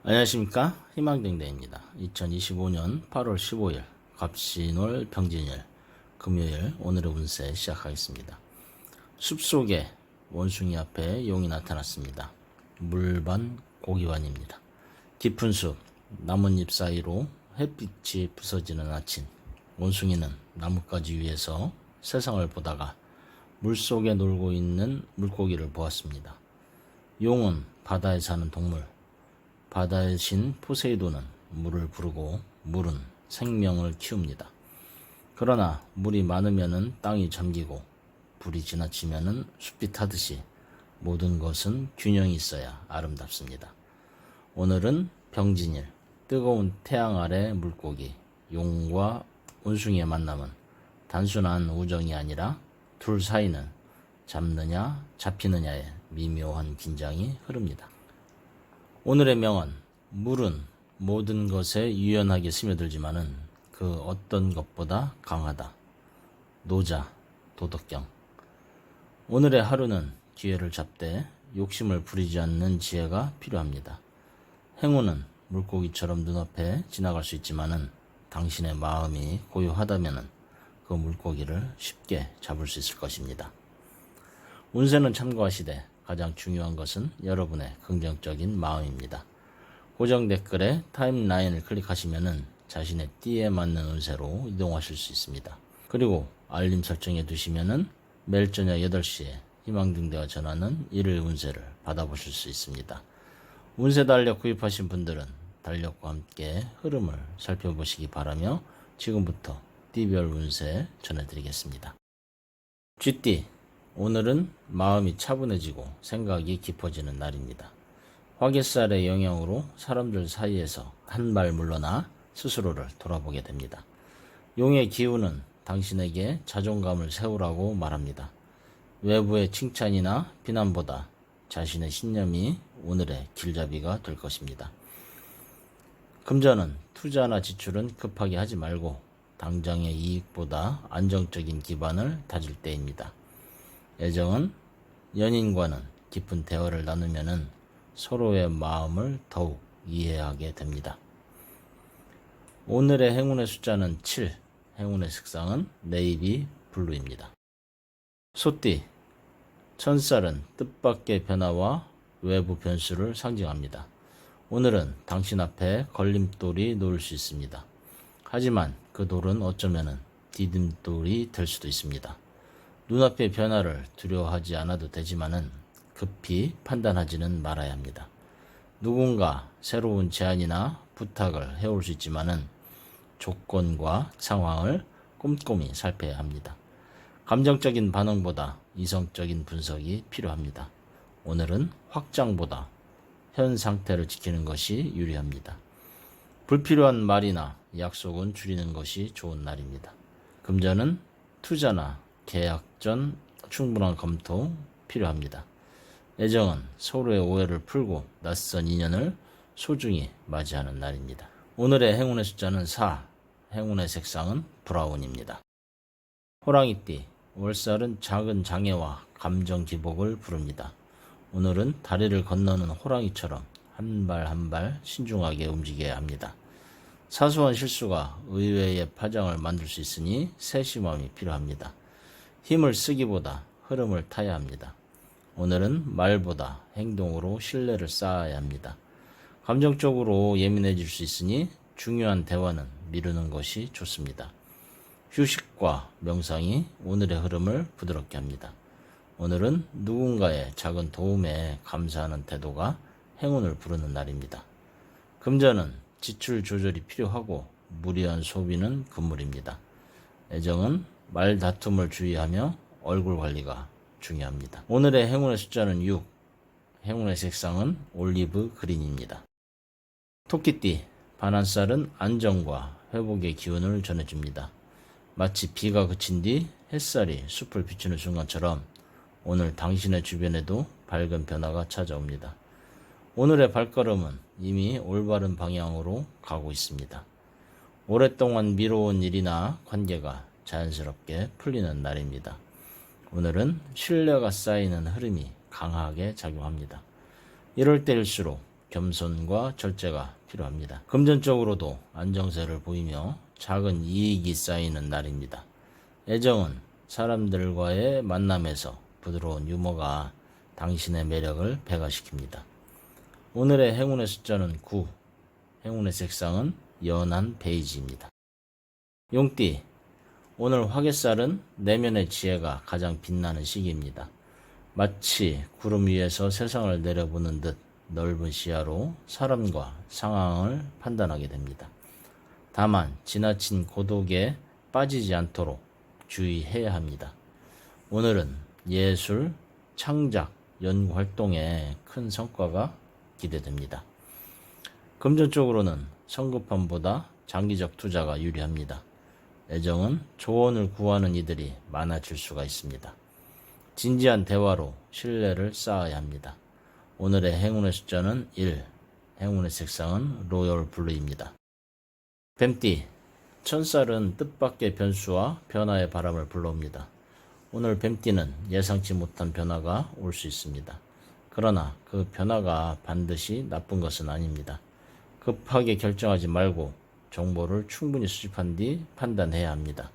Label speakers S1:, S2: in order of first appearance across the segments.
S1: 안녕하십니까, 희망댕대입니다. 2025년 8월 15일 갑신월 병진일 금요일 오늘의 운세 시작하겠습니다. 숲속에 원숭이 앞에 용이 나타났습니다. 물반 고기반입니다. 깊은 숲 나뭇잎 사이로 햇빛이 부서지는 아침, 원숭이는 나뭇가지 위에서 세상을 보다가 물속에 놀고 있는 물고기를 보았습니다. 용은 바다에 사는 동물, 바다의 신 포세이돈은 물을 부르고 물은 생명을 키웁니다. 그러나 물이 많으면은 땅이 잠기고 불이 지나치면은 숲이 타듯이 모든 것은 균형이 있어야 아름답습니다. 오늘은 병진일, 뜨거운 태양 아래 물고기, 용과 원숭이의 만남은 단순한 우정이 아니라 둘 사이는 잡느냐 잡히느냐의 미묘한 긴장이 흐릅니다. 오늘의 명언, 물은 모든 것에 유연하게 스며들지만은 그 어떤 것보다 강하다. 노자, 도덕경. 오늘의 하루는 기회를 잡되 욕심을 부리지 않는 지혜가 필요합니다. 행운은 물고기처럼 눈앞에 지나갈 수 있지만은 당신의 마음이 고요하다면은 그 물고기를 쉽게 잡을 수 있을 것입니다. 운세는 참고하시되 가장 중요한 것은 여러분의 긍정적인 마음입니다. 고정 댓글에 타임라인을 클릭하시면 자신의 띠에 맞는 운세로 이동하실 수 있습니다. 그리고 알림 설정해 두시면 매일 저녁 8시에 희망등대와 전하는 일일 운세를 받아보실 수 있습니다. 운세 달력 구입하신 분들은 달력과 함께 흐름을 살펴보시기 바라며 지금부터 띠별 운세 전해드리겠습니다. 쥐띠, 오늘은 마음이 차분해지고 생각이 깊어지는 날입니다. 화개살의 영향으로 사람들 사이에서 한 발 물러나 스스로를 돌아보게 됩니다. 용의 기운은 당신에게 자존감을 세우라고 말합니다. 외부의 칭찬이나 비난보다 자신의 신념이 오늘의 길잡이가 될 것입니다. 금전은 투자나 지출은 급하게 하지 말고 당장의 이익보다 안정적인 기반을 다질 때입니다. 애정은 연인과는 깊은 대화를 나누면 서로의 마음을 더욱 이해하게 됩니다. 오늘의 행운의 숫자는 7, 행운의 색상은 네이비 블루입니다. 소띠, 천살은 뜻밖의 변화와 외부 변수를 상징합니다. 오늘은 당신 앞에 걸림돌이 놓일 수 있습니다. 하지만 그 돌은 어쩌면 디딤돌이 될 수도 있습니다. 눈앞의 변화를 두려워하지 않아도 되지만은 급히 판단하지는 말아야 합니다. 누군가 새로운 제안이나 부탁을 해올 수 있지만은 조건과 상황을 꼼꼼히 살펴야 합니다. 감정적인 반응보다 이성적인 분석이 필요합니다. 오늘은 확장보다 현 상태를 지키는 것이 유리합니다. 불필요한 말이나 약속은 줄이는 것이 좋은 날입니다. 금전은 투자나 계약 전 충분한 검토 필요합니다. 애정은 서로의 오해를 풀고 낯선 인연을 소중히 맞이하는 날입니다. 오늘의 행운의 숫자는 4, 행운의 색상은 브라운입니다. 호랑이띠, 월살은 작은 장애와 감정 기복을 부릅니다. 오늘은 다리를 건너는 호랑이처럼 한 발 한 발 신중하게 움직여야 합니다. 사소한 실수가 의외의 파장을 만들 수 있으니 세심함이 필요합니다. 힘을 쓰기보다 흐름을 타야 합니다. 오늘은 말보다 행동으로 신뢰를 쌓아야 합니다. 감정적으로 예민해질 수 있으니 중요한 대화는 미루는 것이 좋습니다. 휴식과 명상이 오늘의 흐름을 부드럽게 합니다. 오늘은 누군가의 작은 도움에 감사하는 태도가 행운을 부르는 날입니다. 금전은 지출 조절이 필요하고 무리한 소비는 금물입니다. 애정은 말다툼을 주의하며 얼굴 관리가 중요합니다. 오늘의 행운의 숫자는 6, 행운의 색상은 올리브 그린입니다. 토끼띠, 반한살은 안정과 회복의 기운을 전해줍니다. 마치 비가 그친 뒤 햇살이 숲을 비추는 순간처럼 오늘 당신의 주변에도 밝은 변화가 찾아옵니다. 오늘의 발걸음은 이미 올바른 방향으로 가고 있습니다. 오랫동안 미뤄온 일이나 관계가 자연스럽게 풀리는 날입니다. 오늘은 신뢰가 쌓이는 흐름이 강하게 작용합니다. 이럴 때일수록 겸손과 절제가 필요합니다. 금전적으로도 안정세를 보이며 작은 이익이 쌓이는 날입니다. 애정은 사람들과의 만남에서 부드러운 유머가 당신의 매력을 배가시킵니다. 오늘의 행운의 숫자는 9, 행운의 색상은 연한 베이지입니다. 용띠, 오늘 화개살은 내면의 지혜가 가장 빛나는 시기입니다. 마치 구름 위에서 세상을 내려보는 듯 넓은 시야로 사람과 상황을 판단하게 됩니다. 다만 지나친 고독에 빠지지 않도록 주의해야 합니다. 오늘은 예술, 창작, 연구 활동에 큰 성과가 기대됩니다. 금전적으로는 성급함보다 장기적 투자가 유리합니다. 애정은 조언을 구하는 이들이 많아질 수가 있습니다. 진지한 대화로 신뢰를 쌓아야 합니다. 오늘의 행운의 숫자는 1, 행운의 색상은 로열 블루입니다. 뱀띠, 천살은 뜻밖의 변수와 변화의 바람을 불러옵니다. 오늘 뱀띠는 예상치 못한 변화가 올 수 있습니다. 그러나 그 변화가 반드시 나쁜 것은 아닙니다. 급하게 결정하지 말고 정보를 충분히 수집한 뒤 판단해야 합니다.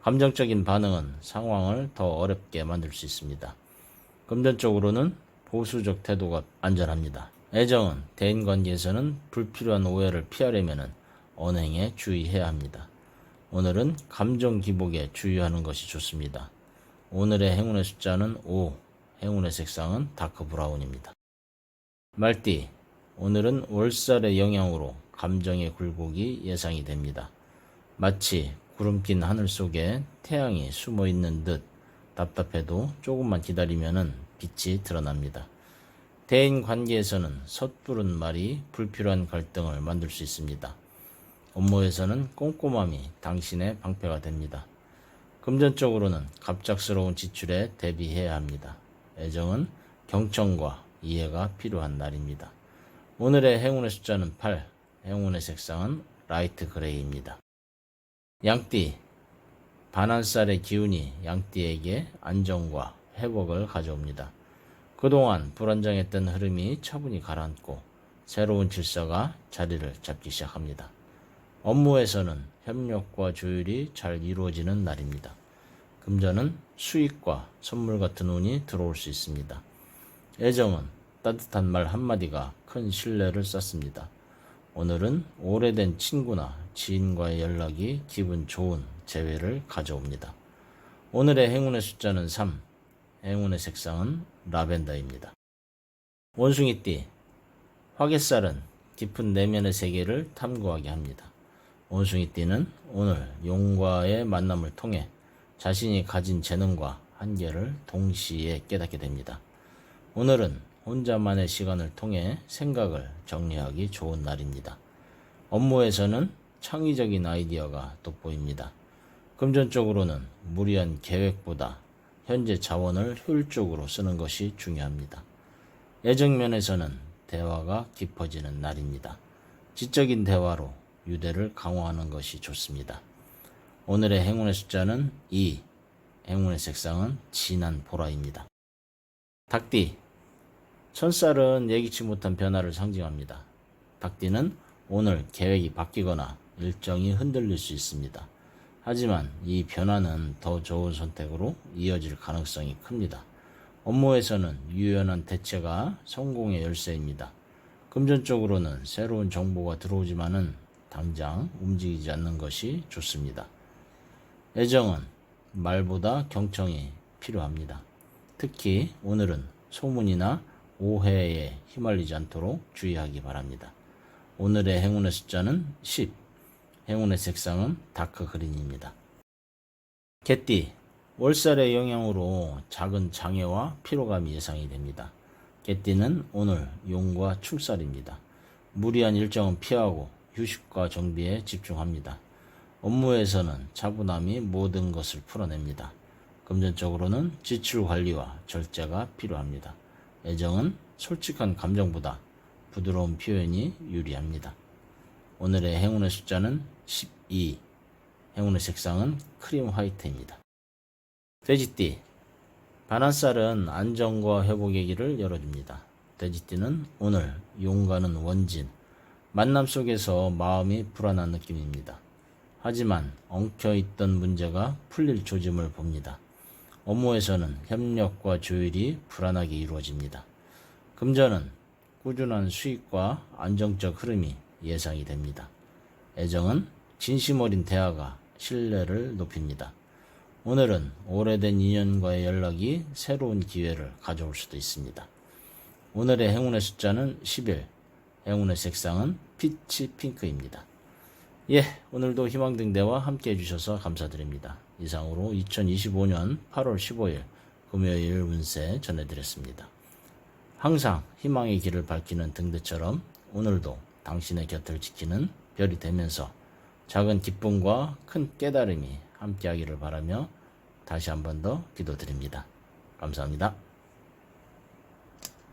S1: 감정적인 반응은 상황을 더 어렵게 만들 수 있습니다. 금전적으로는 보수적 태도가 안전합니다. 애정은 대인관계에서는 불필요한 오해를 피하려면 언행에 주의해야 합니다. 오늘은 감정 기복에 주의하는 것이 좋습니다. 오늘의 행운의 숫자는 5, 행운의 색상은 다크 브라운입니다. 말띠, 오늘은 월살의 영향으로 감정의 굴곡이 예상이 됩니다. 마치 구름 낀 하늘 속에 태양이 숨어 있는 듯 답답해도 조금만 기다리면 빛이 드러납니다. 대인 관계에서는 섣부른 말이 불필요한 갈등을 만들 수 있습니다. 업무에서는 꼼꼼함이 당신의 방패가 됩니다. 금전적으로는 갑작스러운 지출에 대비해야 합니다. 애정은 경청과 이해가 필요한 날입니다. 오늘의 행운의 숫자는 8, 행운의 색상은 라이트 그레이입니다. 양띠, 반한살의 기운이 양띠에게 안정과 회복을 가져옵니다. 그동안 불안정했던 흐름이 차분히 가라앉고 새로운 질서가 자리를 잡기 시작합니다. 업무에서는 협력과 조율이 잘 이루어지는 날입니다. 금전은 수익과 선물 같은 운이 들어올 수 있습니다. 애정은 따뜻한 말 한마디가 큰 신뢰를 쌓습니다. 오늘은 오래된 친구나 지인과의 연락이 기분 좋은 재회를 가져옵니다. 오늘의 행운의 숫자는 3, 행운의 색상은 라벤더입니다. 원숭이띠, 화개살은 깊은 내면의 세계를 탐구하게 합니다. 원숭이띠는 오늘 용과의 만남을 통해 자신이 가진 재능과 한계를 동시에 깨닫게 됩니다. 오늘은 혼자만의 시간을 통해 생각을 정리하기 좋은 날입니다. 업무에서는 창의적인 아이디어가 돋보입니다. 금전적으로는 무리한 계획보다 현재 자원을 효율적으로 쓰는 것이 중요합니다. 애정면에서는 대화가 깊어지는 날입니다. 지적인 대화로 유대를 강화하는 것이 좋습니다. 오늘의 행운의 숫자는 2, 행운의 색상은 진한 보라입니다. 닭띠, 천살은 예기치 못한 변화를 상징합니다. 닭띠는 오늘 계획이 바뀌거나 일정이 흔들릴 수 있습니다. 하지만 이 변화는 더 좋은 선택으로 이어질 가능성이 큽니다. 업무에서는 유연한 대처가 성공의 열쇠입니다. 금전적으로는 새로운 정보가 들어오지만은 당장 움직이지 않는 것이 좋습니다. 애정은 말보다 경청이 필요합니다. 특히 오늘은 소문이나 오해에 휘말리지 않도록 주의하기 바랍니다. 오늘의 행운의 숫자는 10, 행운의 색상은 다크 그린입니다. 개띠, 월살의 영향으로 작은 장애와 피로감이 예상이 됩니다. 개띠는 오늘 용과 출살입니다. 무리한 일정은 피하고 휴식과 정비에 집중합니다. 업무에서는 차분함이 모든 것을 풀어냅니다. 금전적으로는 지출 관리와 절제가 필요합니다. 애정은 솔직한 감정보다 부드러운 표현이 유리합니다. 오늘의 행운의 숫자는 12, 행운의 색상은 크림 화이트입니다. 돼지띠, 반한살은 안정과 회복의 길을 열어줍니다. 돼지띠는 오늘 용가는 원진, 만남 속에서 마음이 불안한 느낌입니다. 하지만 엉켜있던 문제가 풀릴 조짐을 봅니다. 업무에서는 협력과 조율이 불안하게 이루어집니다. 금전은 꾸준한 수익과 안정적 흐름이 예상이 됩니다. 애정은 진심 어린 대화가 신뢰를 높입니다. 오늘은 오래된 인연과의 연락이 새로운 기회를 가져올 수도 있습니다. 오늘의 행운의 숫자는 11, 행운의 색상은 피치 핑크입니다. 예, 오늘도 희망등대와 함께 해주셔서 감사드립니다. 이상으로 2025년 8월 15일 금요일 운세 전해드렸습니다. 항상 희망의 길을 밝히는 등대처럼 오늘도 당신의 곁을 지키는 별이 되면서 작은 기쁨과 큰 깨달음이 함께하기를 바라며 다시 한 번 더 기도드립니다. 감사합니다.